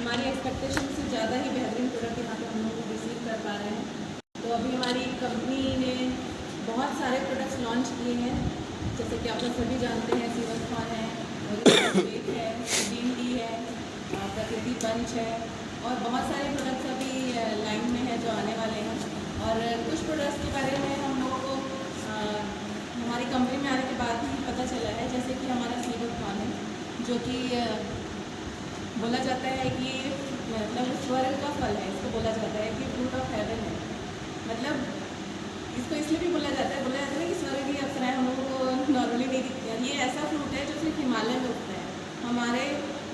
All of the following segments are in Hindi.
हमारी एक्सपेक्टेशन से ज़्यादा ही बेहतरीन प्रोडक्ट यहाँ पे हम लोग रिसीव कर पा रहे हैं। तो अभी हमारी कंपनी ने बहुत सारे प्रोडक्ट्स लॉन्च किए हैं, जैसे कि आप लोग सभी जानते हैं सीवस खान है, केक है, ग्रीन टी है, प्रकृति पंच है और बहुत सारे प्रोडक्ट्स अभी लाइन में है जो आने वाले हैं। और कुछ प्रोडक्ट्स के बारे में हम लोगों को हमारी कंपनी में आने के बाद ही पता चला है, जैसे कि हमारा सीवस खान है जो कि बोला जाता है कि मतलब स्वर्ग का फल है। इसको बोला जाता है कि फ्रूट ऑफ हेवन है। मतलब इसको इसलिए भी बोला जाता है कि स्वर्ग की अप्सराएं हम लोगों को नॉर्मली नहीं दिखती हैं। ये ऐसा फ्रूट है जो सिर्फ हिमालय में उगता है, हमारे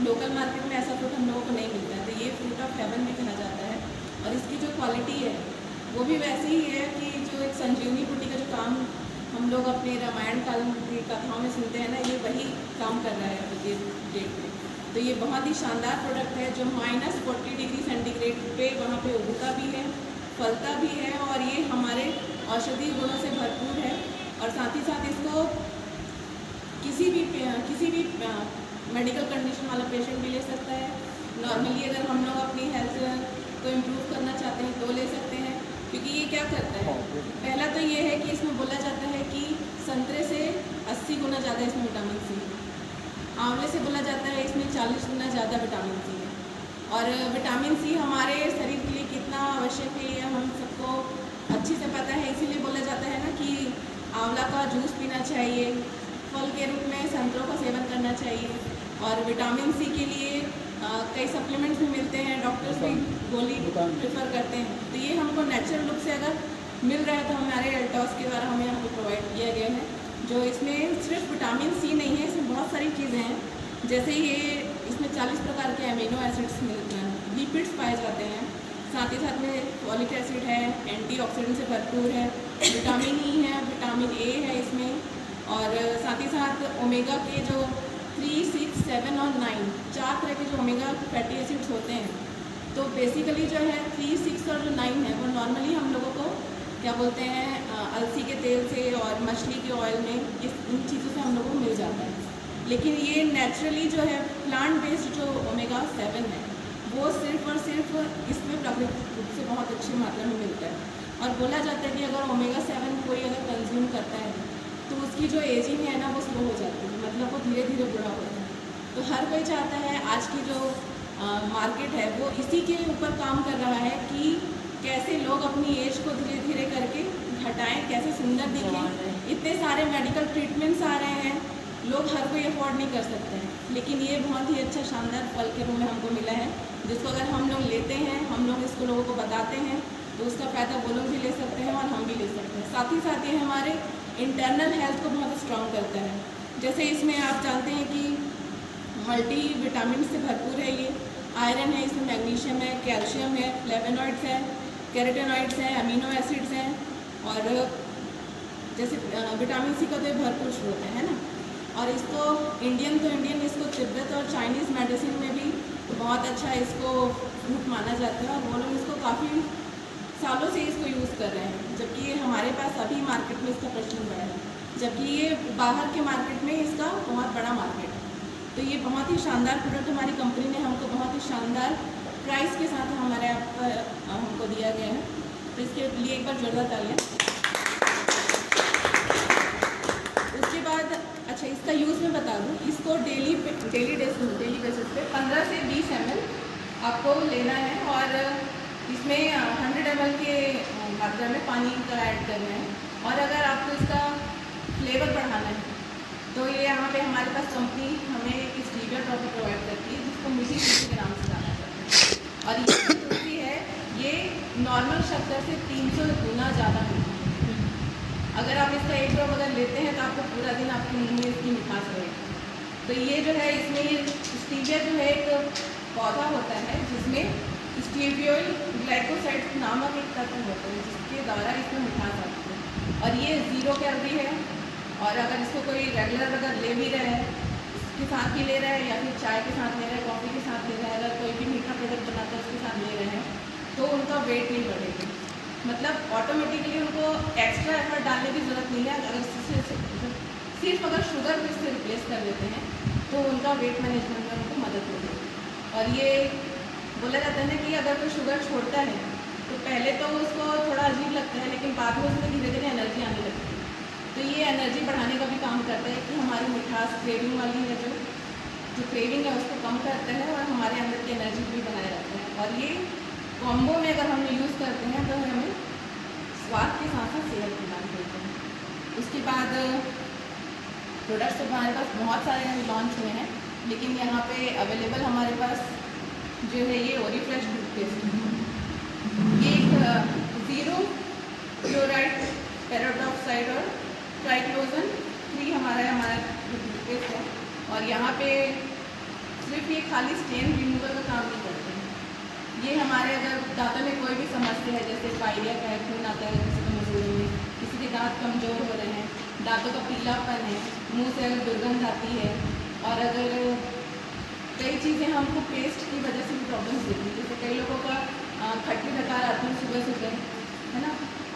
लोकल मार्केट में ऐसा फ्रूट हम लोगों को नहीं मिलता है। तो ये फ्रूट ऑफ हेवन भी कहा जाता है। और इसकी जो क्वालिटी है वो भी वैसी ही है कि जो एक संजीवनी बूटी का जो काम हम लोग अपने रामायण काल की कथाओं में सुनते हैं ना, ये वही काम कर रहा है ये डेट में। तो ये बहुत ही शानदार प्रोडक्ट है जो -40 डिग्री सेंटीग्रेड पे वहाँ पे उगता भी है, फलता भी है और ये हमारे औषधीय गुणों से भरपूर है। और साथ ही साथ इसको किसी भी मेडिकल कंडीशन वाला पेशेंट भी ले सकता है। नॉर्मली अगर हम लोग अपनी हेल्थ को इम्प्रूव करना चाहते हैं तो ले सकते हैं, क्योंकि ये क्या करता है, पहला तो ये है कि इसमें बोला जाता है कि संतरे से 80 गुना ज़्यादा इसमें विटामिन सी है। आंवले से बोला जाता है इसमें 40 गुना ज़्यादा विटामिन सी है। और विटामिन सी हमारे शरीर के लिए कितना आवश्यक है ये हम सबको अच्छे से पता है। इसीलिए बोला जाता है ना कि आंवला का जूस पीना चाहिए, फल के रूप में संतरों का सेवन करना चाहिए। और विटामिन सी के लिए कई सप्लीमेंट्स भी मिलते हैं, डॉक्टर्स भी गोली प्रेफर करते हैं। तो ये हमको नेचुरल रूप से अगर मिल रहा है तो हमारे एल्टॉस के द्वारा हमें यहाँ पर प्रोवाइड किया गया है। जो इसमें सिर्फ विटामिन सी नहीं है, इसमें बहुत सारी चीज़ें हैं, जैसे ये इसमें 40 प्रकार के अमीनो एसिड्स मिलते हैं, लिपिड्स पाए जाते हैं। साथ ही साथ में फॉलिक एसिड है, एंटीऑक्सीडेंट से भरपूर है, विटामिन ई है, विटामिन ए है इसमें। और साथ ही साथ ओमेगा के जो 3, 6, 7 और 9 4 तरह के जो ओमेगा फैटी एसिड्स होते हैं। तो बेसिकली जो है 3, 6 और जो 9 है वो नॉर्मली हम लोगों को क्या बोलते हैं अलसी के तेल से और मछली के ऑयल में इन चीज़ों से हम लोगों को मिल जाता है। लेकिन ये नेचुरली जो है प्लांट बेस्ड जो ओमेगा 7 है वो सिर्फ और सिर्फ इसमें प्राकृतिक रूप से बहुत अच्छी मात्रा में मिलता है। और बोला जाता है कि अगर ओमेगा 7 कोई अगर कंज्यूम करता है तो उसकी जो एजिंग है ना वो स्लो हो जाती है, मतलब वो धीरे धीरे बुरा होता है। तो हर कोई चाहता है, आज की जो मार्केट है वो इसी के ऊपर काम कर रहा है कि कैसे लोग अपनी एज को धीरे धीरे करके घटाएं, कैसे सुंदर दिखें। इतने सारे मेडिकल ट्रीटमेंट्स आ रहे हैं, लोग हर कोई अफोर्ड नहीं कर सकते हैं, लेकिन ये बहुत ही अच्छा शानदार फल के रूप में हमको मिला है, जिसको अगर हम लोग लेते हैं, हम लोग इसको लोगों को बताते हैं तो उसका फ़ायदा वो लोग भी ले सकते हैं और हम भी ले सकते हैं। साथ ही साथ ये हमारे इंटरनल हेल्थ को बहुत स्ट्रॉन्ग करता है। जैसे इसमें आप जानते हैं कि मल्टी विटामिन से भरपूर है, ये आयरन है, इसमें मैग्नीशियम है, कैल्शियम है, फ्लेवोनॉइड्स है, कैरोटीनॉइड्स हैं, अमीनो एसिड्स हैं। और जैसे विटामिन सी का तो भरपूर स्रोत है ना। और इसको इंडियन इसको तिब्बत और चाइनीज़ मेडिसिन में भी बहुत अच्छा इसको फ्रूट माना जाता है और वो लोग इसको काफ़ी सालों से इसको यूज़ कर रहे हैं, जबकि ये हमारे पास अभी मार्केट में इसका प्रचलन बढ़ा है, जबकि ये बाहर के मार्केट में इसका बहुत बड़ा मार्केट है। तो ये बहुत ही शानदार प्रोडक्ट हमारी कंपनी ने हमको बहुत ही शानदार प्राइस के साथ हमारे यहाँ पर हमको दिया गया है। तो इसके लिए एक बार जोरदार तालियां। उसके बाद अच्छा इसका यूज़ मैं बता दूँ, इसको डेली बेसिस पे 15 से 20 ml आपको लेना है और इसमें 100 ml के मात्रा में पानी का ऐड करना है। और अगर आपको इसका फ्लेवर बढ़ाना है तो ये यहाँ पे हमारे पास कंपनी हमें एक स्टीविया ड्रॉपर प्रोवाइड करती है, जिसको मीठी तुलसी के नाम से जाना जाता है। और ये तुलसी है, ये नॉर्मल शक्कर से 300 गुना ज़्यादा मीठी है। अगर आप इसका एक ड्रॉप अगर लेते हैं तो आपको पूरा दिन आपके मुँह में इसकी मिठास रहेगी। तो ये जो है इसमें स्टीविया जो है एक पौधा होता है जिसमें स्टीवियोल ग्लाइकोसाइड नामक एक तत्व होता है, जिसके द्वारा इसमें मिठास आती है। और ये 0 कैलोरी है। और अगर इसको कोई रेगुलर अगर ले भी रहे हैं, इसके साथ भी ले रहे हैं या फिर चाय के साथ ले रहे हैं, कॉफ़ी के साथ ले रहे हैं, अगर कोई भी मीठा प्रोडक्ट बनाता है उसके साथ ले रहे हैं तो उनका वेट नहीं बढ़ेगा। मतलब ऑटोमेटिकली उनको एक्स्ट्रा एफर्ट डालने की ज़रूरत नहीं है। अगर सिर्फ अगर शुगर को इससे रिप्लेस कर देते हैं तो उनका वेट मैनेजमेंट में उनको मदद मिलेगी। और ये बोला जाता है ना कि अगर कोई शुगर छोड़ता है तो पहले तो उसको थोड़ा अजीब लगता है, लेकिन बाद में उसमें धीरे धीरे एनर्जी आने लगती है। तो ये एनर्जी बढ़ाने का भी काम करता है कि हमारी मिठास क्रेविंग वाली है, जो क्रेविंग है उसको कम करता है और हमारे अंदर की एनर्जी भी बनाए रखता है। और ये कॉम्बो में अगर हम यूज़ करते हैं तो हमें स्वाद के साथ साथ सेहत प्रदान करते हैं। उसके बाद प्रोडक्ट्स तो हमारे पास बहुत सारे लॉन्च हुए हैं, लेकिन यहाँ पे अवेलेबल हमारे पास जो है ये ओरिफ्रेश टूथपेस्ट है। ये एक 0 फ्लोराइड पैराडॉक्साइड और ट्राइक्लोजन फ्री हमारा टूथपेस्ट है। और यहाँ पे सिर्फ ये खाली स्टेन रिमूवल का काम नहीं करते हैं। ये हमारे अगर दांतों में कोई भी समस्या है, जैसे पाइरिया का है, खून आता है किसी को मजदूरी में, किसी के दांत कमज़ोर हो रहे हैं, दांतों का पीलापन है, मुंह से अगर दुर्गंध आती है, और अगर कई चीज़ें हमको पेस्ट की वजह से भी प्रॉब्लम्स देती है, जैसे कई लोगों का खट्टी डकार आती है सुबह सुबह, है ना,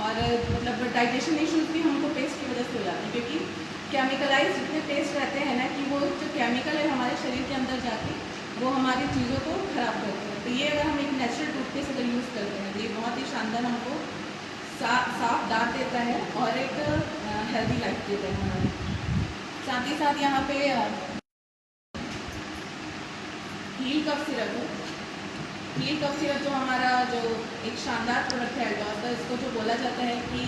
और मतलब डाइजेशन इश्यूज भी हमको पेस्ट की वजह से हो जाते हैं, क्योंकि केमिकलाइज जितने पेस्ट रहते हैं ना कि वो जो केमिकल है हमारे शरीर के अंदर जाके वो हमारी चीज़ों को ख़राब करते हैं। तो ये अगर हम एक नेचुरल टूथपेस्ट अगर यूज़ करते हैं तो ये बहुत ही शानदार हमको साफ दांत देता है और एक हेल्दी लाइफ देता है हमारे। साथ ही साथ यहाँ पे हील कफ सिरप है। हील कफ सिरप जो हमारा जो एक शानदार प्रोडक्ट है एल्डॉस का, इसको जो बोला जाता है कि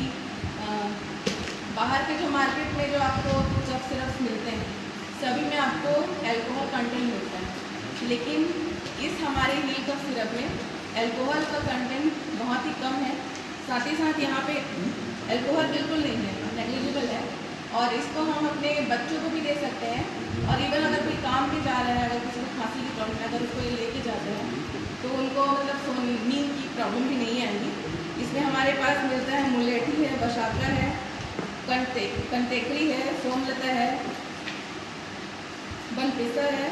बाहर के जो मार्केट में जो आपको कफ सिरप्स मिलते हैं सभी में आपको अल्कोहल कंटेंट मिलता है, लेकिन इस हमारे हील कफ सिरप में अल्कोहल का कंटेंट बहुत ही कम है। साथ ही साथ यहाँ पे अल्कोहल बिल्कुल नहीं है, नेग्लिजिबल है, और इसको हम अपने बच्चों को भी दे सकते हैं। और इवन अगर कोई काम भी जा रहा है, अगर किसी को खांसी की प्रॉब्लम है, अगर उसको ये लेके जाते हैं तो उनको मतलब नींद की प्रॉब्लम भी नहीं आएगी। इसमें हमारे पास मिलता है मुलेठी है, बशाका है, कंटेकरी है, सोमलता है, बनपिसा है,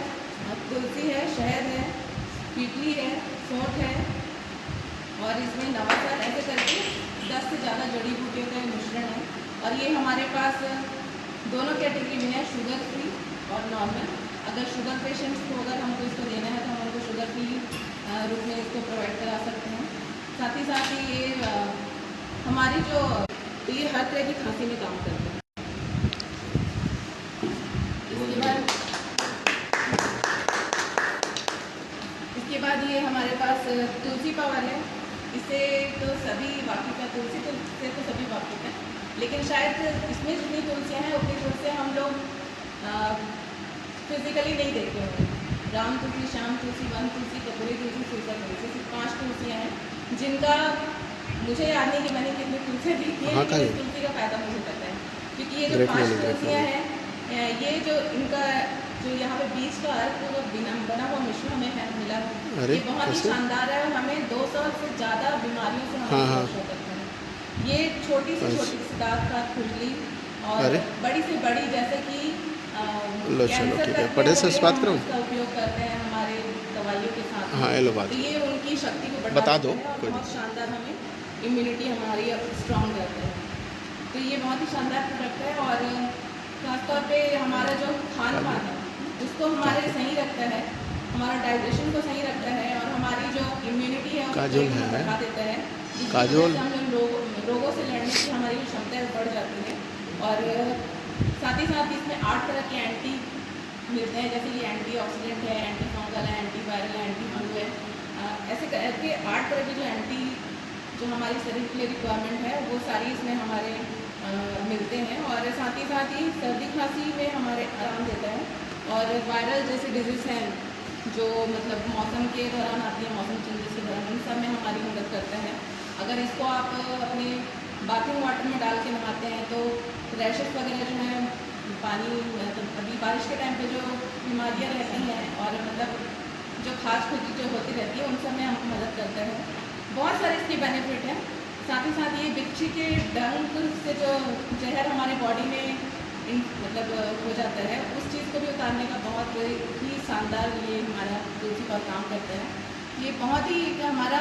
तुलसी है, शहद है, पीपली है, सौंठ है, और इसमें नवाचार, ऐसे करके 10 से ज़्यादा जड़ी बूटियों का मिश्रण है। और ये हमारे पास दोनों कैटेगरी में है, शुगर फ्री और नॉर्मल। अगर शुगर पेशेंट्स को अगर हमको इसको देना है तो हम उनको शुगर फ्री रूप में इसको प्रोवाइड करा सकते हैं। साथ ही ये हमारी जो ये हर तरह की खांसी में काम करता है। इसके बाद ये हमारे पास तुलसी पावर है। इससे तो सभी वाकिफ है, तुलसी से तो सभी वाकिफ है, लेकिन शायद इसमें जितनी तुलसियाँ हैं उतनी तुलसियाँ हम लोग फिजिकली नहीं देखते होंगे। राम तुलसी, श्याम तुलसी, वन तुलसी, कपूरी तुलसी, तुलसा तुलसी, सिर्फ 5 तुलसियाँ हैं जिनका मुझे याद नहीं कि मैंने कितनी तुलसियाँ देखी है, लेकिन इस तुलसी का फ़ायदा मुझे पता है, क्योंकि ये जो 5 तुलसियाँ हैं, ये जो इनका जो यहाँ पे बीज का अर्क बना हुआ मिश्रण हमें है मिला, ये बहुत ही शानदार है और हमें 200 से ज़्यादा बीमारियों से हमें सुरक्षा करता है। ये छोटी सी दांत का खुजली और बड़ी से बड़ी, जैसे कि कैंसर का उपयोग करते हैं हमारे दवाइयों के साथ। तो ये उनकी शक्ति को बता दो, बहुत शानदार, हमें इम्यूनिटी हमारी स्ट्रॉन्ग रहता है। तो ये बहुत ही शानदार प्रोडक्ट है और खासतौर पे हमारा जो खान पान है उसको हमारे सही रखता है, हमारा डाइजेशन को सही रखता है और हमारी जो इम्यूनिटी है उसको बढ़ा देता है, जिससे हम रोगों से लड़ने की हमारी क्षमता बढ़ जाती है। और साथ ही साथ इसमें 8 तरह के एंटी मिलते हैं, जैसे कि एंटीऑक्सीडेंट है, एंटी फंगल है, एंटीवायरल है, एंटी फंगल है, ऐसे करके 8 तरह के जो एंटी जो हमारी शरीर के लिए रिक्वायरमेंट है वो सारी इसमें हमारे मिलते हैं। और साथ ही सर्दी खांसी में हमारे आराम देता है। और वायरल जैसे डिजीज़ हैं जो मतलब मौसम के दौरान आती है, मौसम चेंजेस के दौरान, उन सब में हमारी मदद करता है। अगर इसको आप अपने बाथिंग वाटर में डाल के नहाते हैं तो रैशेस वगैरह जो है पानी, मतलब अभी बारिश के टाइम पे जो बीमारियाँ रहती हैं और मतलब जो खास खुजली जो होती रहती है उन सब में हमको मदद करता है। बहुत सारे इसके बेनिफिट हैं। साथ ही ये बिच्छी के डंक से जो जहर हमारे बॉडी में मतलब हो जाता है, उस चीज़ को भी उतारने का बहुत ही शानदार ये हमारा तुलसी पर काम करता है। ये बहुत ही हमारा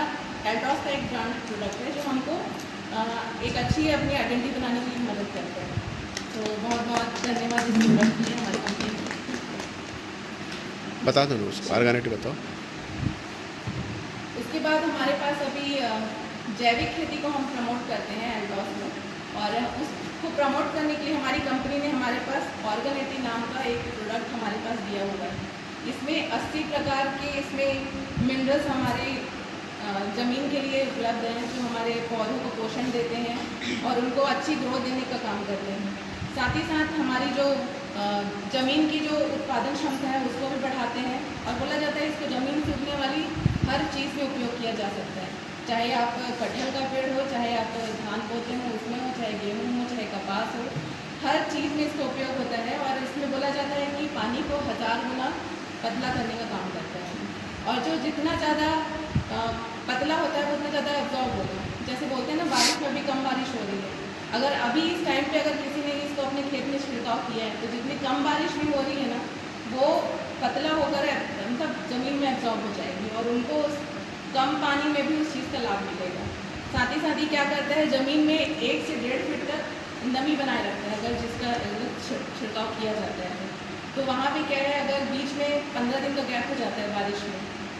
एल्डॉस का एक ब्रांड प्रोडक्ट है जो हमको एक अच्छी अपनी आइडेंटिटी बनाने के लिए मदद करता है। तो बहुत बहुत धन्यवाद इस प्रोडक्ट के लिए हमारी कंपनी। बता दो उसको ऑर्गेनिक बताओ। उसके बाद हमारे पास अभी जैविक खेती को हम प्रमोट करते हैं एल्डॉस में, और उसको प्रमोट करने के लिए हमारी कंपनी ने हमारे पास ऑर्गेनिटी नाम का एक प्रोडक्ट हमारे पास दिया हुआ है। इसमें 80 प्रकार के इसमें मिनरल्स हमारे ज़मीन के लिए उपलब्ध हैं, जो हमारे पौधों को पोषण देते हैं और उनको अच्छी ग्रोथ देने का काम करते हैं। साथ ही साथ हमारी जो ज़मीन की जो उत्पादन क्षमता है उसको भी बढ़ाते हैं, और बोला जाता है इसको ज़मीन से उगने वाली हर चीज़ में उपयोग किया जा सकता है। चाहे आप कटहल का पेड़ हो, चाहे आप धान बोते हो उसमें हो, चाहे गेहूँ हो, चाहे कपास हो, हर चीज़ में इसका उपयोग होता है। और इसमें बोला जाता है कि पानी को 1000 गुना पतला करने का काम करता है, और जो जितना ज़्यादा पतला होता है वो उतना ज़्यादा एब्जॉर्ब होता है। जैसे बोलते हैं ना, बारिश में भी कम बारिश हो रही है, अगर अभी इस टाइम पे अगर किसी ने इसको अपने खेत में छिड़काव किया है, तो जितनी कम बारिश भी हो रही है ना, वो पतला होकर मतलब ज़मीन में एब्जॉर्ब हो जाएगी, और उनको कम पानी में भी उस चीज़ का लाभ मिलेगा। साथ ही क्या करता है, ज़मीन में 1 से 1.5 फीट तक नमी बनाए रखता है अगर जिसका छिड़काव किया जाता है। तो वहाँ पे क्या है, अगर बीच में 15 दिन का गैप हो जाता है बारिश में,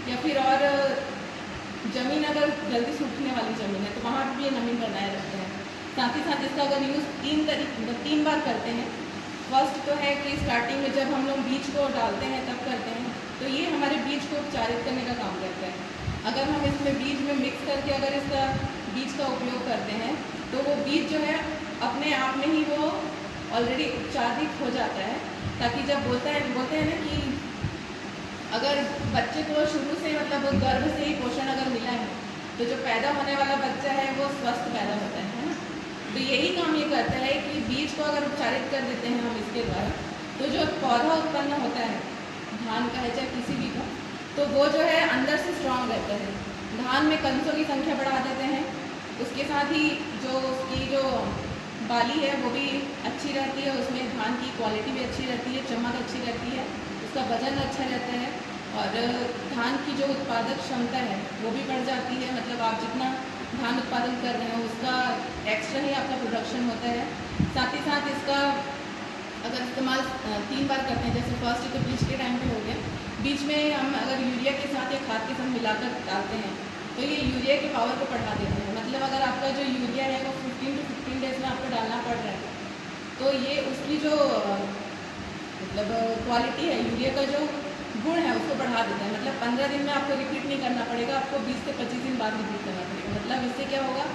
या फिर और ज़मीन अगर जल्दी सूखने वाली ज़मीन है, तो वहाँ पर भी ये नमी बनाए रखते हैं। साथ ही साथ इसका अगर यूज़ 3 बार करते हैं। फर्स्ट तो है कि स्टार्टिंग में जब हम लोग बीज को डालते हैं तब करते हैं, तो ये हमारे बीज को उपचारित करने का काम करता है। अगर हम इसमें बीज में मिक्स करके अगर इसका बीज का उपयोग करते हैं, तो वो बीज जो है अपने आप में ही वो ऑलरेडी उपचारित हो जाता है, ताकि जब बोलते हैं ना कि अगर बच्चे को शुरू से मतलब गर्भ से ही पोषण अगर मिला है, तो जो पैदा होने वाला बच्चा है वो स्वस्थ पैदा होता है ना। तो यही काम ये करता है कि बीज को अगर उपचारित कर देते हैं हम इसके द्वारा, तो जो पौधा उत्पन्न होता है, धान का है चाहे किसी भी का, तो वो जो है अंदर से स्ट्रांग रहता है। धान में कंसों की संख्या बढ़ा देते हैं, उसके साथ ही जो उसकी जो बाली है वो भी अच्छी रहती है, उसमें धान की क्वालिटी भी अच्छी रहती है, चमक अच्छी रहती है, उसका वजन अच्छा रहता है, और धान की जो उत्पादक क्षमता है वो भी बढ़ जाती है। मतलब आप जितना धान उत्पादन कर रहे हैं उसका एक्स्ट्रा ही आपका प्रोडक्शन होता है। साथ ही साथ इसका अगर इस्तेमाल 3 बार करते हैं, जैसे फर्स्ट तो बीज के टाइम पे हो गया, बीच में हम अगर यूरिया के साथ या खाद के साथ मिलाकर डालते हैं, तो ये यूरिया के पावर को बढ़ा देते हैं। मतलब अगर आपका जो यूरिया है वो 15 to 15 डेज में आपको डालना पड़ रहा है, तो ये उसकी जो मतलब क्वालिटी है, यूरिया का जो गुण है उसको बढ़ा देता है। मतलब 15 दिन में आपको रिपीट नहीं करना पड़ेगा, आपको 20 से 25 दिन बाद रिपीट करना पड़ेगा। मतलब इससे क्या होगा,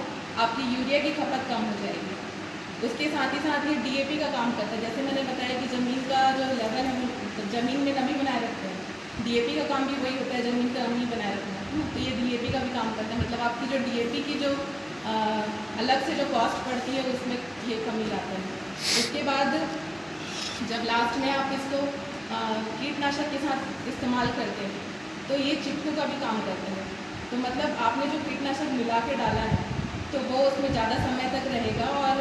आपकी यूरिया की खपत कम हो जाएगी। उसके साथ ही DAP का काम करता है। जैसे मैंने बताया कि ज़मीन का जो लेवल है वो ज़मीन में नमी बनाए रखते हैं, DAP का काम भी वही होता है, ज़मीन का नमी बनाए रखना है ना। तो ये DAP का भी काम करता है। मतलब आपकी जो DAP की जो अलग से जो कॉस्ट पड़ती है उसमें ये कमी लाता है। उसके बाद जब लास्ट में आप इसको कीटनाशक के साथ इस्तेमाल करते हैं, तो ये चिपकू का भी काम करते हैं। तो मतलब आपने जो कीटनाशक मिला के डाला है, तो वो उसमें ज़्यादा समय तक रहेगा और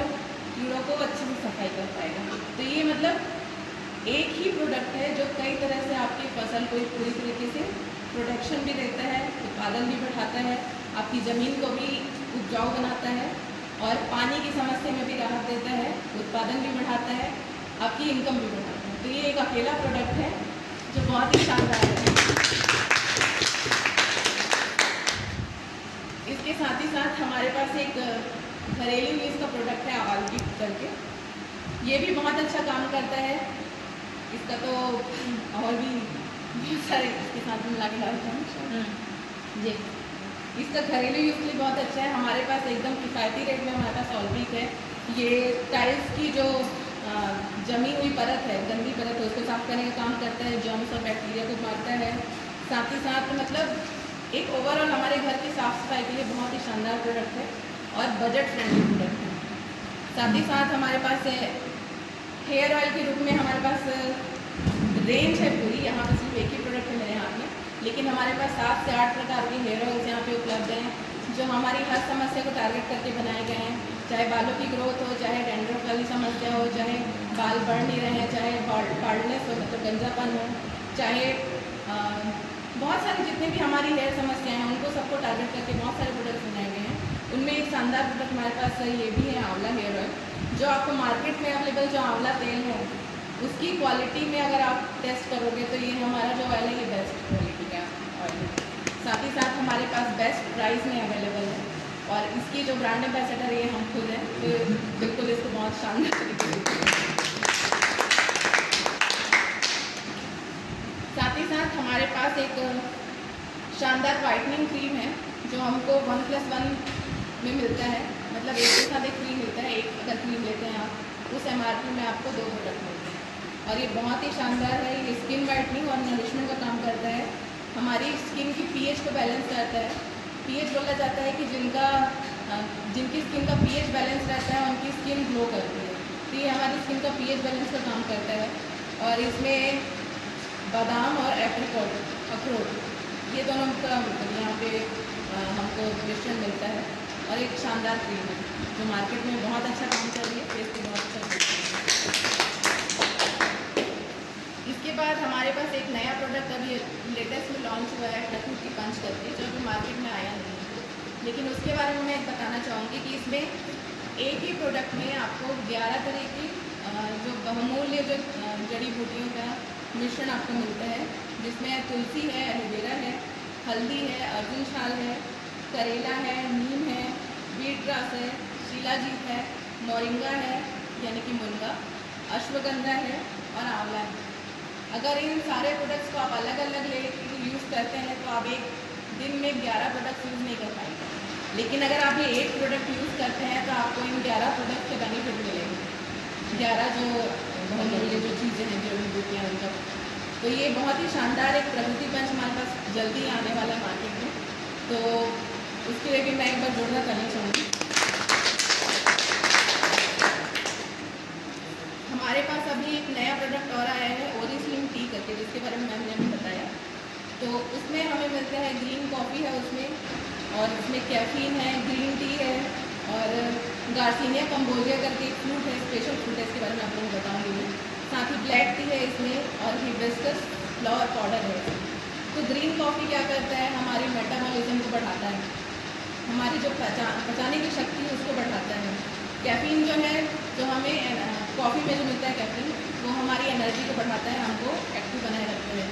कीड़ों को अच्छे से सफाई कर पाएगा। तो ये मतलब एक ही प्रोडक्ट है जो कई तरह से आपकी फसल को पूरी तरीके से प्रोटेक्शन भी देता है, उत्पादन भी बढ़ाता है, आपकी ज़मीन को भी उपजाऊ बनाता है, और पानी की समस्या में भी राहत देता है, उत्पादन भी बढ़ाता है, आपकी इनकम भी बढ़ाता है। तो ये एक अकेला प्रोडक्ट है जो बहुत ही शानदार है। इसके साथ ही साथ हमारे पास एक घरेलू यूज़ का प्रोडक्ट है ऑर्किड करके, ये भी बहुत अच्छा काम करता है। इसका तो और भी बहुत सारे इसके साथ मिला के डालते हैं जी। इसका घरेलू यूज़ के लिए बहुत अच्छा है। हमारे पास एकदम किफ़ायती रेट में हमारे पास ऑर्किड है। ये टाइल्स की जो जमी हुई परत है, गंदी परत है, उसको साफ करने का काम करता है, जर्म्स और बैक्टीरिया को मारता है। साथ ही साथ मतलब एक ओवरऑल हमारे घर की साफ़ सफाई के लिए बहुत ही शानदार प्रोडक्ट है और बजट फ्रेंडली प्रोडक्ट है। साथ ही साथ हमारे पास हेयर ऑयल के रूप में हमारे पास रेंज है पूरी। यहाँ पर सिर्फ एक ही प्रोडक्ट है मेरे हाथ में, लेकिन हमारे पास 7 से 8 प्रकार के हेयर ऑयल्स यहाँ पे उपलब्ध हैं, जो हमारी हर समस्या को टारगेट करके बनाए गए हैं। चाहे बालों की ग्रोथ हो, चाहे डैंड्रफ वाली समस्या हो, चाहे बाल बढ़ नहीं रहे हैं, चाहे बाल्डनेस हो मतलब गंजापन हो, चाहे बहुत सारी जितनी भी हमारी हेयर समस्याएं हैं उनको सबको टारगेट करके बहुत सारे प्रोडक्ट्स बनाए गए हैं। उनमें एक शानदार प्रोडक्ट हमारे पास ये भी है आंवला हेयर ऑयल, जो आपको मार्केट में अवेलेबल जो आंवला तेल है उसकी क्वालिटी में अगर आप टेस्ट करोगे तो ये हमारा जो ऑयल है ये बेस्ट क्वालिटी का ऑयल है। साथ ही साथ हमारे पास बेस्ट प्राइस में अवेलेबल है। और इसकी जो ब्रांड एम्बेसडर ये हम खुद हैं, तो बिल्कुल इसको बहुत शानदार तरीके से। साथ ही साथ हमारे पास एक शानदार वाइटनिंग क्रीम है जो हमको 1+1 में मिलता है, मतलब एक के साथ एक फ्री मिलता है। एक अगर क्रीम लेते हैं आप उस MRP में आपको 2 प्रोडक्ट मिलते हैं और ये बहुत ही शानदार है। ये स्किन वाइटनिंग और नरिशमेंट का काम करता है, हमारी स्किन की pH को बैलेंस करता है। pH बोला जाता है कि जिनकी स्किन का pH बैलेंस रहता है उनकी स्किन ग्लो करती है, तो ये हमारी स्किन का pH बैलेंस का काम करता है। और इसमें बादाम और एप्रिकॉट अखरोट ये दोनों का यहाँ पे हमको मिश्रण मिलता है और एक शानदार क्रीम है जो मार्केट में बहुत अच्छा काम कर रही है, फेस पे बहुत अच्छा। इसके बाद हमारे पास एक नया प्रोडक्ट अभी लेटेस्ट में लॉन्च हुआ है टकूट की पंच करके, जो अभी मार्केट में आया नहीं है, लेकिन उसके बारे में मैं बताना चाहूँगी कि इसमें एक ही प्रोडक्ट में आपको 11 तरह की जो बहुमूल्य जो जड़ी बूटियों का मिश्रण आपको मिलता है, जिसमें तुलसी है, एलोवेरा है, हल्दी है, अर्जुन छाल है, करेला है, नीम है, बीट ग्रास है, शिलाजीत है, मोरिंगा है यानी कि मुनगा, अश्वगंधा है और आंवला है। अगर इन सारे प्रोडक्ट्स को आप अलग अलग ले यूज़ करते हैं तो आप एक दिन में 11 प्रोडक्ट्स यूज़ नहीं कर पाएंगे, लेकिन अगर आप ये एक प्रोडक्ट यूज़ करते हैं तो आपको इन 11 प्रोडक्ट के बेनिफिट मिलेंगे। 11 जो बहुमूल्य जो चीज़ें हैं जड़ी बूटियाँ उनका, तो ये बहुत ही शानदार एक प्रकृति पंच हमारे पास जल्दी आने वाला है मार्केट में, तो उसके लिए भी मैं एक बार जोड़ना करना चाहूँगी। हमारे पास अभी एक नया प्रोडक्ट और आया है ओरिस्लिम टी करके, जिसके बारे में मैंने अभी बताया। तो उसमें हमें मिलता है ग्रीन कॉफ़ी है उसमें, और उसमें कैफीन है, ग्रीन टी है और गार्सिनिया कंबोजिया करके एक फ्रूट है, स्पेशल फ्रूट है, इसके बारे में आप लोगों को बताऊँगी मैं। साथ ही ब्लैक टी है इसमें और हिबिस्कस फ्लावर पाउडर है। तो ग्रीन कॉफ़ी क्या करता है, हमारी मेटाबॉलिज्म को बढ़ाता है, हमारी जो पचाने की शक्ति है उसको बढ़ाता है। कैफीन जो है, जो हमें कॉफ़ी में जो मिलता है कैफीन, वो हमारी एनर्जी को बढ़ाता है, हमको एक्टिव बनाए रखते हैं।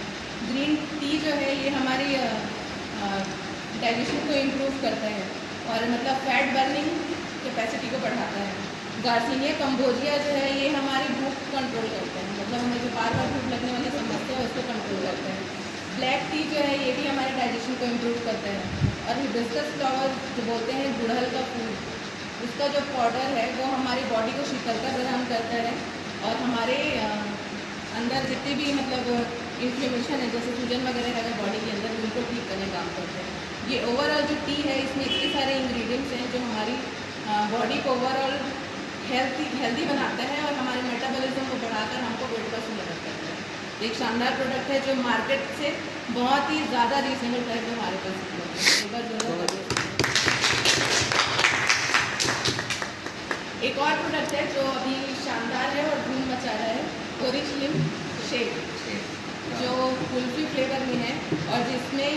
ग्रीन टी जो है ये हमारी डाइजेशन को इम्प्रूव करता है और मतलब फैट बर्निंग कैपेसिटी को बढ़ाता है। गार्सिनिया कंबोजिया जो है ये हमारी भूख को कंट्रोल करता है, मतलब हमें जो बार बार भूख लगने वाली समस्या है उसको कंट्रोल करता है। ब्लैक टी जो है ये भी हमारे डाइजेशन को इम्प्रूव करता है। और हिबिस्कस फ्लावर जो बोलते हैं गुड़हल का फूल, उसका जो पाउडर है वो हमारी बॉडी को शीतलता प्रदान करता है और हमारे अंदर जितने भी मतलब इन्फ्लेमेशन है, जैसे सूजन वगैरह है बॉडी के अंदर, उनको ठीक करने काम करते हैं। ये ओवरऑल जो टी है इसमें इतने सारे इंग्रेडिएंट्स हैं जो हमारी बॉडी को ओवरऑल हेल्दी बनाता है और हमारे मेटाबॉलिज्म को बढ़ाकर हमको वेट लॉस में मदद करता है। एक शानदार प्रोडक्ट है जो मार्केट से बहुत ही ज़्यादा रीजनेबल प्राइस में हमारे पास उपलब्ध है। एक बार जरूर एक और प्रोडक्ट है जो अभी शानदार है और धूम मचा रहा है, ओरिस्लिम शेक, जो कुल्फी फ्लेवर में है और जिसमें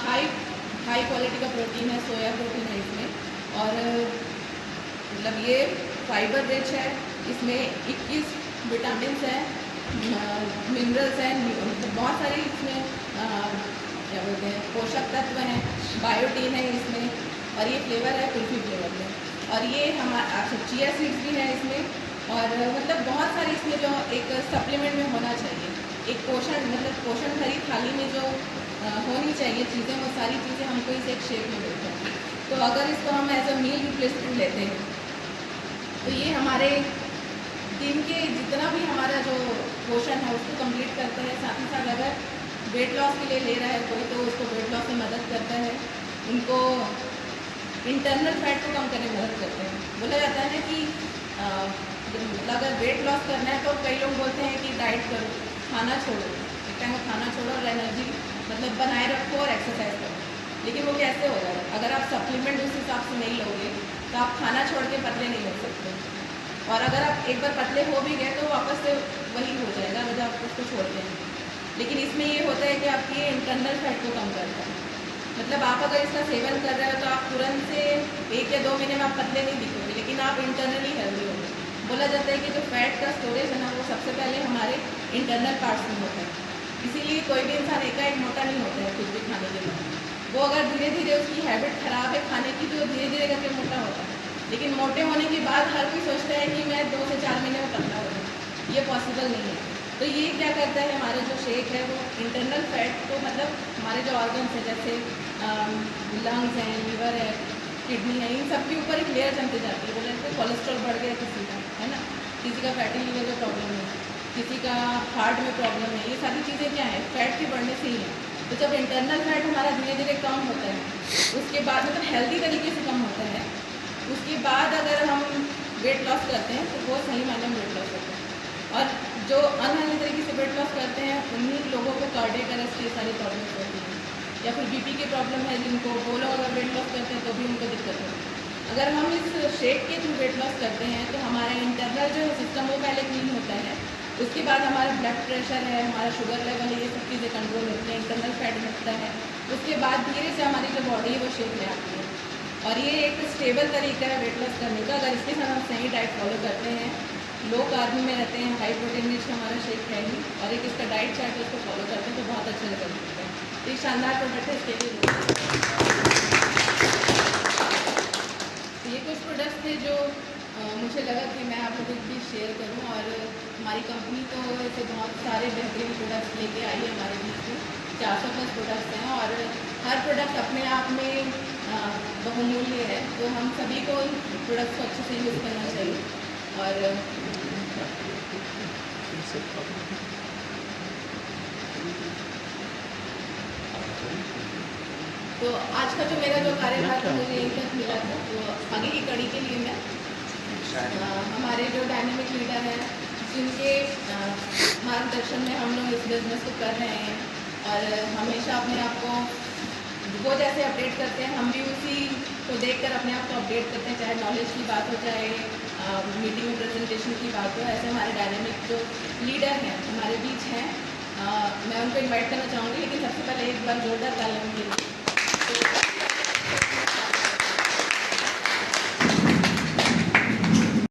हाई क्वालिटी का प्रोटीन है, सोया प्रोटीन है इसमें, और मतलब ये फाइबर रिच है, इसमें 21 विटामिन हैं, मिनरल्स हैं, मतलब बहुत सारी इसमें क्या बोलते हैं पोषक तत्व हैं, बायोटीन है इसमें, और ये फ्लेवर है कुल्फी फ्लेवर में। और ये हमारा चिया सीड्स भी है इसमें, और मतलब बहुत सारी इसमें जो एक सप्लीमेंट में होना चाहिए, एक पोषण मतलब पोषण भरी थाली में जो होनी चाहिए चीज़ें, वो सारी चीज़ें हमको इस एक शेक में मिलती हैं। तो अगर इसको हम एज अ मील रिप्लेसमेंट लेते हैं तो ये हमारे दिन के जितना भी हमारा जो पोषण है उसको कंप्लीट करता है। साथ ही साथ अगर वेट लॉस के लिए ले रहा है कोई तो उसको वेट लॉस में मदद करता है, उनको इंटरनल फैट को कम करने में मदद करते हैं। बोला जाता है कि अगर वेट लॉस करना है तो कई लोग बोलते हैं कि डाइट करो, खाना छोड़ो, एक टाइम में खाना छोड़ो और एनर्जी मतलब बनाए रखो और एक्सरसाइज करो, लेकिन वो कैसे होगा अगर आप सप्लीमेंट उस हिसाब से नहीं लोगे तो आप खाना छोड़ के पतले नहीं हो सकते, और अगर आप एक बार पतले हो भी गए तो वापस से वही हो जाएगा जब आप उसको छोड़ते हैं। लेकिन इसमें ये होता है कि आपकी इंटरनल फैट को कम करता है, मतलब आप अगर इसका सेवन कर रहे हो तो आप तुरंत से 1 या 2 महीने में आप पतले नहीं दिखोगे, लेकिन आप इंटरनली हेल्दी होंगे। बोला जाता है कि जो फैट का स्टोरेज है ना वो सबसे पहले हमारे इंटरनल पार्ट्स में होता है, इसीलिए कोई भी इंसान एकाएक मोटा नहीं होता है कुछ भी खाने के बाद। वो अगर धीरे धीरे उसकी हैबिट ख़राब है खाने की तो धीरे धीरे करके मोटा होता है, लेकिन मोटे होने के बाद हर कोई सोचता है कि मैं 2 से 4 महीने में पतला हो जाऊँ। ये पॉसिबल नहीं है। तो ये क्या करता है, हमारा जो शेक है वो इंटरनल फैट को, मतलब हमारे जो ऑर्गन्स हैं जैसे लंग्स हैं, लीवर है, किडनी है, इन सब के ऊपर एक लेयर जमते जाती है। बोले तो कोलेस्ट्रॉल बढ़ गया किसी का, है ना, किसी का फैटी लीवर का प्रॉब्लम है, किसी का हार्ट में प्रॉब्लम है, ये सारी चीज़ें क्या है, फैट के बढ़ने से ही है। तो जब इंटरनल फैट हमारा धीरे धीरे कम होता है, उसके बाद मतलब हेल्दी तरीके से कम होता है, उसके बाद अगर हम वेट लॉस करते हैं तो वो सही मायने में वेट लॉस करते हैं। और जो अनहेल्दी तरीके से वेट लॉस करते हैं उन्हीं लोगों को कार्डियक अरेस्ट की सारी प्रॉब्लम्स होती हैं, या फिर बीपी की प्रॉब्लम है जिनको, वो लोग अगर वेट लॉस करते हैं तो भी उनको दिक्कत होती है। अगर हम इस शेक के थ्रू वेट लॉस करते हैं तो हमारा इंटरनल जो सिस्टम वो पहले क्लीन होता है, उसके बाद हमारा ब्लड प्रेशर है, हमारा शुगर लेवल है, ये सब चीज़ें कंट्रोल होती हैं, इंटरनल फैट घटता है, उसके बाद धीरे से हमारी जो बॉडी है वो शेप में आती है। और ये एक स्टेबल तरीका है वेट लॉस करने का, अगर इसके साथ हम सही डाइट फॉलो करते हैं, लो कार्ब में रहते हैं, हाई प्रोटीन रिच हमारा शेक है ही, और एक इसका डाइट चार्ट उसको फॉलो करते हैं तो बहुत अच्छा रिजल्ट मिलता है। एक शानदार प्रोडक्ट है, इसके लिए ये कुछ प्रोडक्ट्स थे जो मुझे लगा कि मैं आप लोगों के बीच शेयर करूं। और हमारी कंपनी तो ऐसे बहुत सारे बेहतरीन प्रोडक्ट्स लेके आई है हमारे बीच में, 400+ प्रोडक्ट्स हैं, और हर प्रोडक्ट अपने आप में बहुमूल्य है, तो हम सभी को इन प्रोडक्ट्स को अच्छे से यूज़ करना चाहिए। और तो आज का जो मेरा जो कार्यभार था मुझे यहीं तक मिला था, तो आगे की कड़ी के लिए मैं हमारे जो डायनेमिक लीडर हैं जिनके मार्गदर्शन में हम लोग इस बिज़नेस को कर रहे हैं, और हमेशा अपने आप को वो जैसे अपडेट करते हैं हम भी उसी को देखकर अपने आप को अपडेट करते हैं, चाहे नॉलेज की बात हो, चाहे मीटिंग में प्रेजेंटेशन की बात हो। ऐसे हमारे डायनेमिक जो लीडर हैं हमारे बीच हैं, मैं उनको इनवाइट करना चाहूँगी, लेकिन सबसे पहले एक बार जोरदार तालियां उनके लिए।